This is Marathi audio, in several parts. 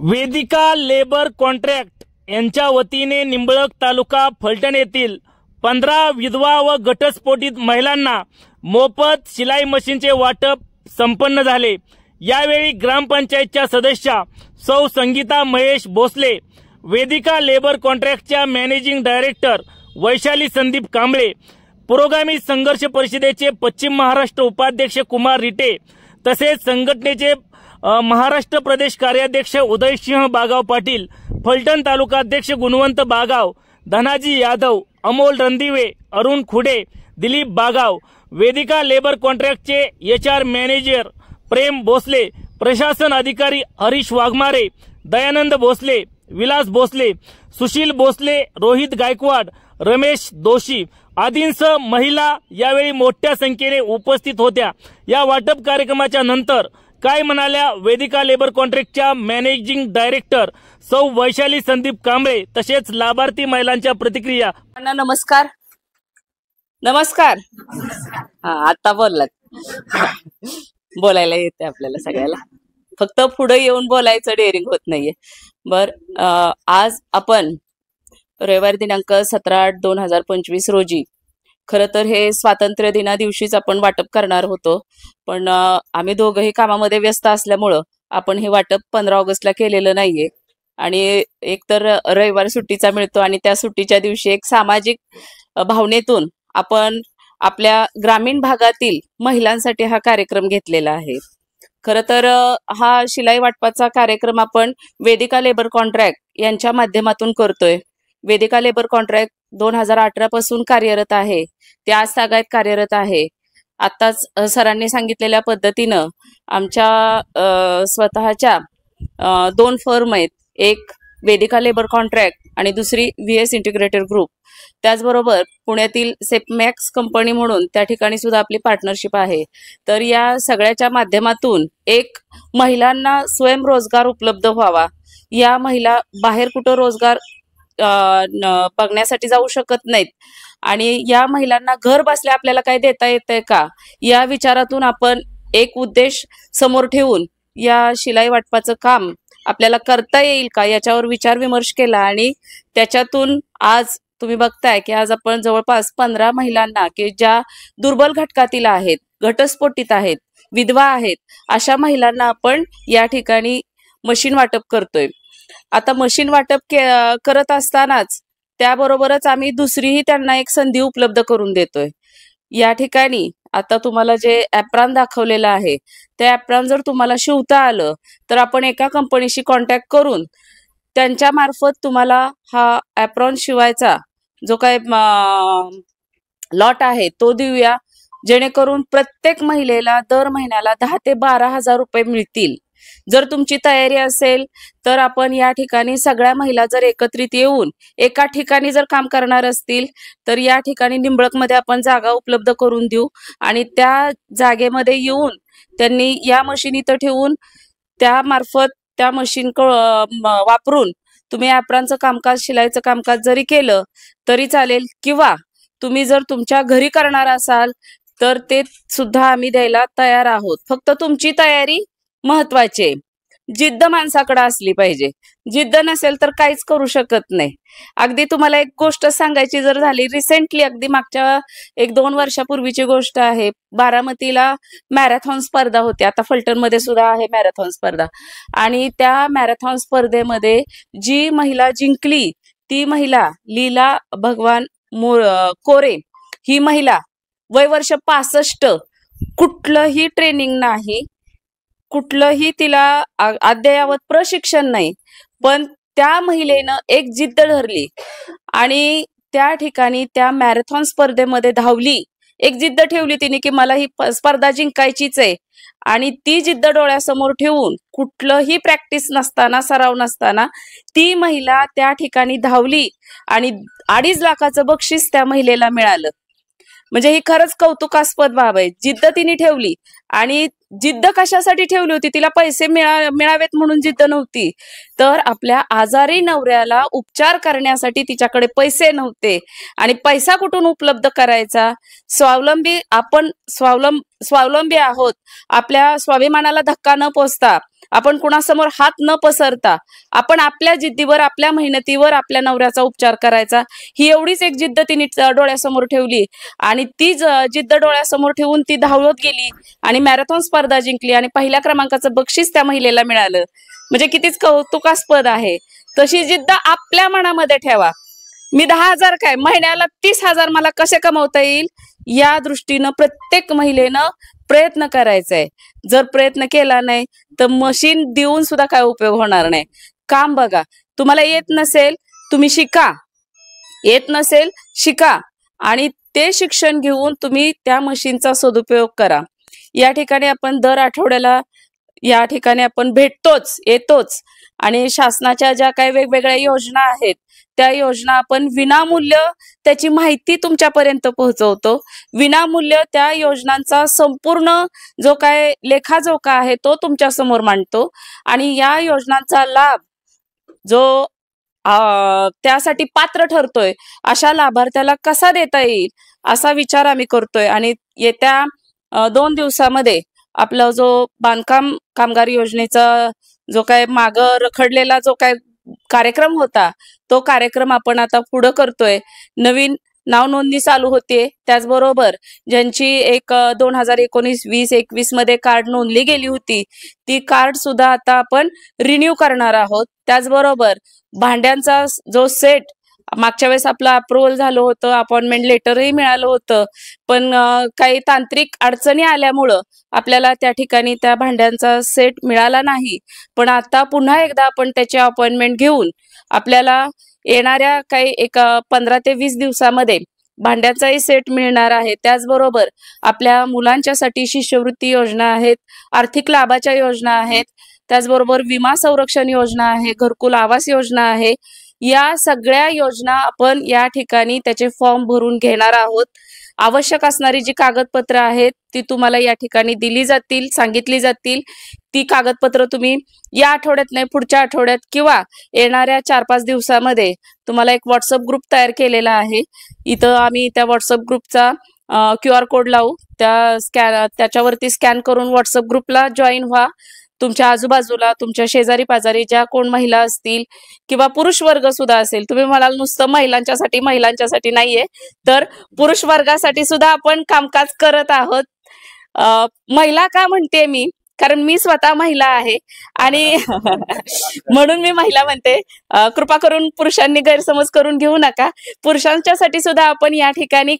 वेदिका लेबर कॉन्ट्रॅक्ट यांच्या वतीने निंबळक तालुका फलटण येथील 15 विधवा व घटस्फोटित महिलांना मोफत शिलाई मशीनचे वाटप संपन्न झाले। यावेळी ग्रामपंचायतच्या सदस्या सौ संगीता महेश भोसले, वेदिका लेबर कॉन्ट्रॅक्टच्या मॅनेजिंग डायरेक्टर वैशाली संदीप कांबळे, पुरोगामी संघर्ष परिषदेचे पश्चिम महाराष्ट्र उपाध्यक्ष कुमार रिटे तसेच संघटनेचे महाराष्ट्र प्रदेश कार्याध्यक्ष उदयसिंह बागाव पाटील, फलटण तालुका अध्यक्ष गुणवंत बागाव, धनाजी यादव, अमोल रणदिवे, अरुण खुडे, दिलीप बागाव, वेदिका लेबर कॉन्ट्रॅक्टचे HR मॅनेजर प्रेम भोसले, प्रशासन अधिकारी हरीश वाघमारे, दयानंद भोसले, विलास भोसले, सुशील भोसले, रोहित गायकवाड, रमेश दोशी आदींसह महिला यावेळी मोठ्या संख्येने उपस्थित होत्या। या वाटप कार्यक्रमाच्या नंतर काय म्हणाल्या वेदिका लेबर कॉन्ट्रॅक्टच्या मॅनेजिंग डायरेक्टर सौ वैशाली संदीप कांबळे तसेच लाभार्थी महिलांच्या प्रतिक्रिया। नमस्कार नमस्कार। आता बोलायला येते आपल्याला सगळ्याला, फक्त पुढे येऊन बोलायचं डेअरिंग होत नाहीये। आज आपण रविवार दिनांक 17/8/2025 रोजी खरं तर हे स्वातंत्र्य दिना दिवशीच आपण वाटप करणार होतो, पण आम्ही दोघंही कामामध्ये व्यस्त असल्यामुळं आपण हे वाटप 15 ऑगस्टला केलेलं नाहीये। आणि एक तर रविवार सुट्टीचा मिळतो आणि त्या सुट्टीच्या दिवशी एक सामाजिक भावनेतून आपण आपल्या ग्रामीण भागातील महिलांसाठी हा कार्यक्रम घेतलेला आहे। खरं तर हा शिलाई वाटपाचा कार्यक्रम आपण वेदिका लेबर कॉन्ट्रॅक्ट यांच्या माध्यमातून करतोय। वेदिका लेबर कॉन्ट्रॅक्ट 2018 पासून कार्यरत आहे, ते आज तागायत कार्यरत आहे। आताच सरांनी सांगितलेल्या पद्धतीनं आमच्या स्वतःच्या 2 फर्म आहेत, एक वेदिका लेबर कॉन्ट्रॅक्ट आणि दुसरी VS इंटिग्रेटेड ग्रुप। त्याचबरोबर पुण्यातील सेपमॅक्स कंपनी म्हणून त्या ठिकाणी सुद्धा आपली पार्टनरशिप आहे। तर या सगळ्याच्या माध्यमातून एक महिलांना स्वयंरोजगार उपलब्ध व्हावा, या महिला बाहेर कुठं रोजगार बघण्यासाठी जाऊ शकत नाहीत आणि या महिलांना घर बसल्या आपल्याला काय देता येतंय का, या विचारातून आपण एक उद्देश समोर ठेवून या शिलाई वाटपाचं काम आपल्याला करता येईल का याच्यावर विचार विमर्श केला आणि त्याच्यातून आज तुम्ही बघताय की आज आपण जवळपास 15 महिलांना की ज्या दुर्बल घटकातील आहेत, घटस्फोटित आहेत, विधवा आहेत, अशा महिलांना आपण या ठिकाणी मशीन वाटप करतोय। आता मशीन वाटप करत असतानाच त्याबरोबरच आम्ही दुसरीही त्यांना एक संधी उपलब्ध करून देतोय। या ठिकाणी आता तुम्हाला जे ॲप्रॉन दाखवलेलं आहे त्या ॲप्रॉन जर तुम्हाला शिवता आलं तर आपण एका कंपनीशी कॉन्टॅक्ट करून त्यांच्या मार्फत तुम्हाला हा ॲप्रॉन शिवायचा जो काय लॉट आहे तो देऊया, जेणेकरून प्रत्येक महिलेला दर महिन्याला 10 ते 12 हजार रुपये मिळतील। जर तुमची तयारी असेल तर आपण या ठिकाणी सगळ्या महिला जर एकत्रित येऊन एका ठिकाणी जर काम करणार असतील तर या ठिकाणी निंबळकमध्ये आपण जागा उपलब्ध करून देऊ आणि त्या जागेमध्ये येऊन त्यांनी या मशीन इथं ठेवून त्या मार्फत त्या मशीन वापरून तुम्ही ॲप्रॉनचं कामकाज, शिलाईचं कामकाज जरी केलं तरी चालेल, किंवा तुम्ही जर तुमच्या घरी करणार असाल तर ते सुद्धा आम्ही द्यायला तयार आहोत। फक्त तुमची तयारी महत्वाची, जिद्द माणसाकडे असली पाहिजे, जिद्द नसेल तर काहीच करू शकत नाही। अगदी तुम्हाला एक गोष्ट सांगायची जर झाली, रिसेंटली अगदी मागच्या 1-2 वर्षापूर्वीची गोष्ट आहे, बारामतीला मॅरेथॉन स्पर्धा होती, आता फलटण मध्ये सुद्धा आहे मॅरेथॉन स्पर्धा, आणि त्या मॅरेथॉन स्पर्धेमध्ये जी महिला जिंकली ती महिला लीला भगवान कोरे, ही महिला वय वर्ष 65, कुठलंही ट्रेनिंग नाही, कुठलंही तिला अद्ययावत प्रशिक्षण नाही, पण त्या महिलेनं एक जिद्द धरली आणि त्या ठिकाणी त्या मॅरेथॉन स्पर्धेमध्ये धावली, एक जिद्द ठेवली तिने की मला ही स्पर्धा जिंकायचीच आहे। आणि ती जिद्द डोळ्यासमोर ठेवून कुठलंही प्रॅक्टिस नसताना, सराव नसताना ती महिला त्या ठिकाणी धावली आणि 2.5 लाखाचं बक्षीस त्या महिलेला मिळालं। म्हणजे ही खरंच कौतुकास्पद बाब आहे। जिद्द तिने ठेवली, आणि जिद्द कशासाठी ठेवली होती, तिला पैसे मिळावेत म्हणून जिद्द नव्हती, तर आपल्या आजारी नवऱ्याला उपचार करण्यासाठी तिच्याकडे पैसे नव्हते आणि पैसा कुठून उपलब्ध करायचा, आपण स्वावलंबी आहोत, आपल्या स्वाभिमानाला धक्का न पोचता, आपण कुणासमोर हात न पसरता, आपण आपल्या जिद्दीवर, आपल्या मेहनतीवर आपल्या नवऱ्याचा उपचार करायचा, ही एवढीच एक जिद्द तिने डोळ्यासमोर ठेवली आणि ती जिद्द डोळ्यासमोर ठेवून ती धावत गेली आणि मॅरेथॉन स्पर्धा जिंकली आणि पहिल्या क्रमांकाचं बक्षीस त्या महिलेला मिळालं. म्हणजे कितीच कौतुकास्पद आहे. तशी जिद्द आपल्या मनामध्ये ठेवा. मी 10,000 काय, महिन्याला 30,000 मला कसे कमवता येईल, या दृष्टीनं प्रत्येक महिलेनं प्रयत्न करायचा आहे. जर प्रयत्न केला नाही तर मशीन देऊन सुद्धा काय उपयोग होणार नाही. काम बघा. तुम्हाला येत नसेल तुम्ही शिका, येत नसेल शिका आणि ते शिक्षण घेऊन तुम्ही त्या मशीनचा सदुपयोग करा. या ठिकाणी आपण दर आठवड्याला या ठिकाणी आपण भेटतोच, येतोच आणि शासनाच्या ज्या काही वेगवेगळ्या योजना आहेत त्या योजना आपण विनामूल्य त्याची माहिती तुमच्यापर्यंत पोहोचवतो. विनामूल्य त्या योजनांचा संपूर्ण जो काय लेखाजोखा आहे तो तुमच्या समोर मांडतो आणि या योजनांचा लाभ जो त्यासाठी पात्र ठरतोय अशा लाभार्थ्याला कसा देता येईल असा विचार आम्ही करतोय. आणि येत्या 2 दिवसामध्ये आपला जो बांधकाम कामगार योजनेचा जो काय माग रखडलेला जो काय कार्यक्रम होता तो कार्यक्रम आपण आता पुढे करतोय. नवीन नाव नोंदणी चालू होते, त्याचबरोबर ज्यांची एक 2019-20-21 मध्ये कार्ड नोंदली गेली होती ती कार्ड सुद्धा आता आपण रिन्यू करणार आहोत. त्याचबरोबर भांड्यांचा जो सेट मागच्या वेळेस आपलं अप्रुव्हल झालं होतं, अपॉइंटमेंट लेटरही मिळालं होतं, पण काही तांत्रिक अडचणी आल्यामुळं आपल्याला त्या ठिकाणी त्या भांड्यांचा सेट मिळाला नाही. पण आता पुन्हा एकदा आपण त्याची अपॉइंटमेंट घेऊन आपल्याला येणाऱ्या काही एक 15 ते 20 दिवसामध्ये भांड्याचाही सेट मिळणार आहे. त्याचबरोबर आपल्या मुलांच्यासाठी शिष्यवृत्ती योजना आहेत, आर्थिक लाभाच्या योजना आहेत, त्याचबरोबर विमा संरक्षण योजना आहे, घरकुल आवास योजना आहे. या सगळ्या योजना आपण या ठिकाणी त्याचे फॉर्म भरून घेणार आहोत. आवश्यक असणारी जी कागदपत्र आहेत ती तुम्हाला या ठिकाणी दिली जातील, सांगितली जातील. ती कागदपत्र तुम्ही या आठवड्यात नाही पुढच्या आठवड्यात किंवा येणाऱ्या 4-5 दिवसामध्ये तुम्हाला एक व्हॉट्सअप ग्रुप तयार केलेला आहे. इथं आम्ही त्या व्हॉट्सअप ग्रुपचा QR कोड लावू, त्याच्यावरती स्कॅन करून व्हॉट्सअप ग्रुपला जॉईन व्हा. तुमच्या आजूबाजूला तुमच्या शेजारी पाजारी ज्या कोण महिला असतील किंवा पुरुष वर्ग सुद्धा असेल, तुम्ही म्हणाल नुसतं महिलांच्यासाठी नाहीये तर पुरुष वर्गासाठी सुद्धा आपण कामकाज करत आहोत. महिला का म्हणते मी, कारण मी स्वतः महिला आहे आणि म्हणून मी महिला म्हणते. कृपा करून पुरुषांनी गैरसमज करून घेऊ नका. पुरुषांच्यासाठी सुद्धा आपण या ठिकाणी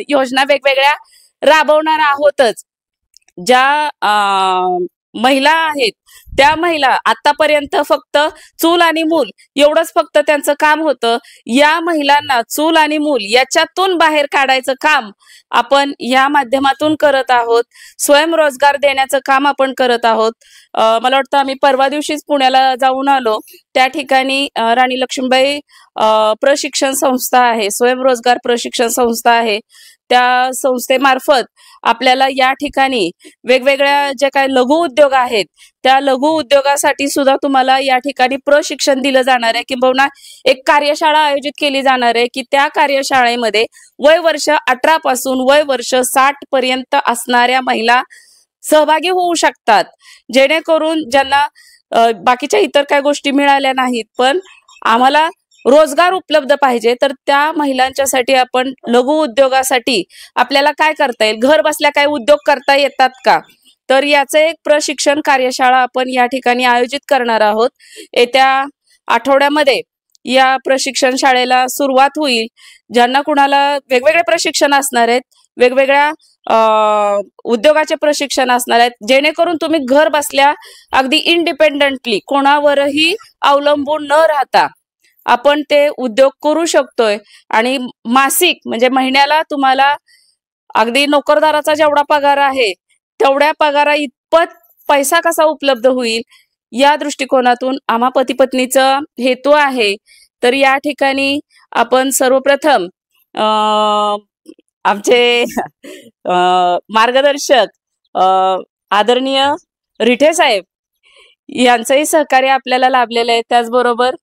योजना वेगवेगळ्या राबवणार आहोतच. ज्या महिला आहेत त्या महिला आतापर्यंत फक्त चूल आणि मूल एवढंच फक्त त्यांचं काम होतं. या महिलांना चूल आणि मूल याच्यातून बाहेर काढायचं काम आपण या माध्यमातून करत आहोत. स्वयंरोजगार देण्याचं काम आपण करत आहोत. मला वाटतं आम्ही परवा दिवशीच पुण्याला जाऊन आलो. त्या ठिकाणी राणी लक्ष्मीबाई प्रशिक्षण संस्था आहे, स्वयंरोजगार प्रशिक्षण संस्था आहे. त्या संस्थेमार्फत आपल्याला या ठिकाणी वेगवेगळ्या ज्या काही लघु उद्योग आहेत त्या लघु उद्योगासाठी सुद्धा तुम्हाला या ठिकाणी प्रशिक्षण दिलं जाणार आहे. किंबहुना एक कार्यशाळा आयोजित केली जाणार आहे की त्या कार्यशाळेमध्ये वय वर्ष 18 पासून वय वर्ष 60 पर्यंत असणाऱ्या महिला सहभागी होऊ शकतात, जेणेकरून ज्यांना बाकीच्या इतर काही गोष्टी मिळाल्या नाहीत पण आम्हाला रोजगार उपलब्ध पाहिजे तर त्या महिलांच्यासाठी आपण लघु उद्योगासाठी आपल्याला काय करता येईल, घर बसल्या काय उद्योग करता येतात का, तर याचं एक प्रशिक्षण कार्यशाळा आपण या ठिकाणी आयोजित करणार आहोत. येत्या आठवड्यामध्ये या प्रशिक्षण शाळेला सुरुवात होईल. ज्यांना कुणाला वेगवेगळे प्रशिक्षण असणार आहेत, वेगवेगळ्या उद्योगाचे प्रशिक्षण असणार आहेत, जेणेकरून तुम्ही घर बसल्या अगदी इंडिपेंडंटली कोणावरही अवलंबून न राहता आपण ते उद्योग करू शकतोय. आणि मासिक म्हणजे महिन्याला तुम्हाला अगदी नोकरदाराचा जेवढा पगार आहे तेवढ्या पगारा इतपत पैसा कसा उपलब्ध होईल या दृष्टिकोनातून आम्हा पती पत्नीचा हेतू आहे. तर या ठिकाणी आपण सर्वप्रथम आमचे मार्गदर्शक आदरणीय रिठे साहेब यांचंही सहकार्य आपल्याला लाभलेलं आहे. त्याचबरोबर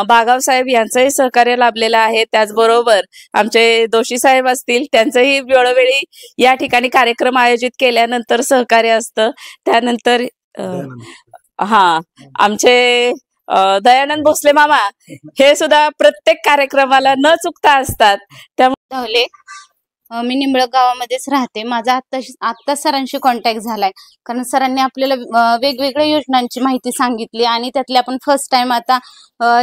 बागाव साहेब यांचंही सहकार्य लाभलेलं आहे. त्याचबरोबर आमचे दोशी साहेब असतील, त्यांचंही वेळोवेळी या ठिकाणी कार्यक्रम आयोजित केल्यानंतर सहकार्य असतं. त्यानंतर आमचे दयानंद भोसले मामा हे सुद्धा प्रत्येक कार्यक्रमाला न चुकता असतात. त्यामुळे मी निंबळक गावामध्येच राहते. माझा आत्ता सरांशी कॉन्टॅक्ट झालाय, कारण सरांनी आपल्याला वेगवेगळ्या योजनांची माहिती सांगितली आणि त्यातले आपण फर्स्ट टाइम आता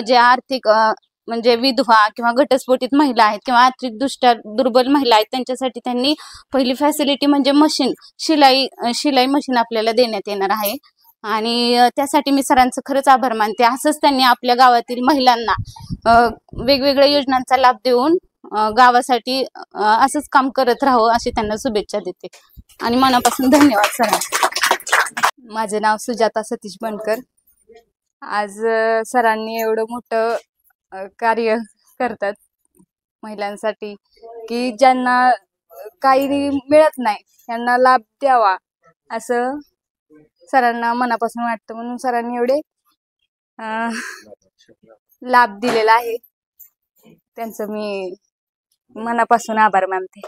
जे आर्थिक म्हणजे विधवा किंवा घटस्फोटित महिला आहेत किंवा आर्थिकदृष्ट्या दुर्बल महिला आहेत त्यांच्यासाठी त्यांनी पहिली फॅसिलिटी म्हणजे मशीन, शिलाई मशीन आपल्याला देण्यात येणार आहे. आणि त्यासाठी मी सरांचं खरंच आभार मानते. असंच त्यांनी आपल्या गावातील महिलांना वेगवेगळ्या योजनांचा लाभ देऊन गावासाठी असंच काम करत राहावं अशी त्यांना शुभेच्छा देते आणि मनापासून धन्यवाद सरांना. माझे नाव सुजाता सतीश बनकर. आज सरांनी एवढं मोठं कार्य करतात महिलांसाठी की ज्यांना काही मिळत नाही त्यांना लाभ द्यावा असं सरांना मनापासून वाटतं, म्हणून सरांनी एवढे लाभ दिलेला आहे. त्यांचं मी मनापासून आभार मानते.